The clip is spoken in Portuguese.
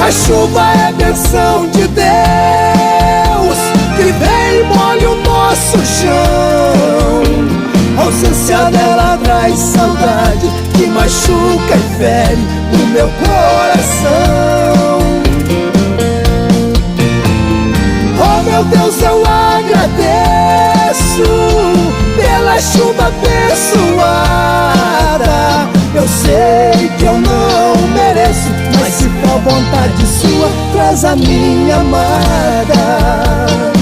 A chuva é bênção de Deus, que vem e molha o nosso chão. A ausência dela traz saudade, que machuca e fere o meu coração. Oh meu Deus, eu agradeço pela chuva abençoada. Eu sei que eu não mereço, mas se for vontade sua, traz a minha amada.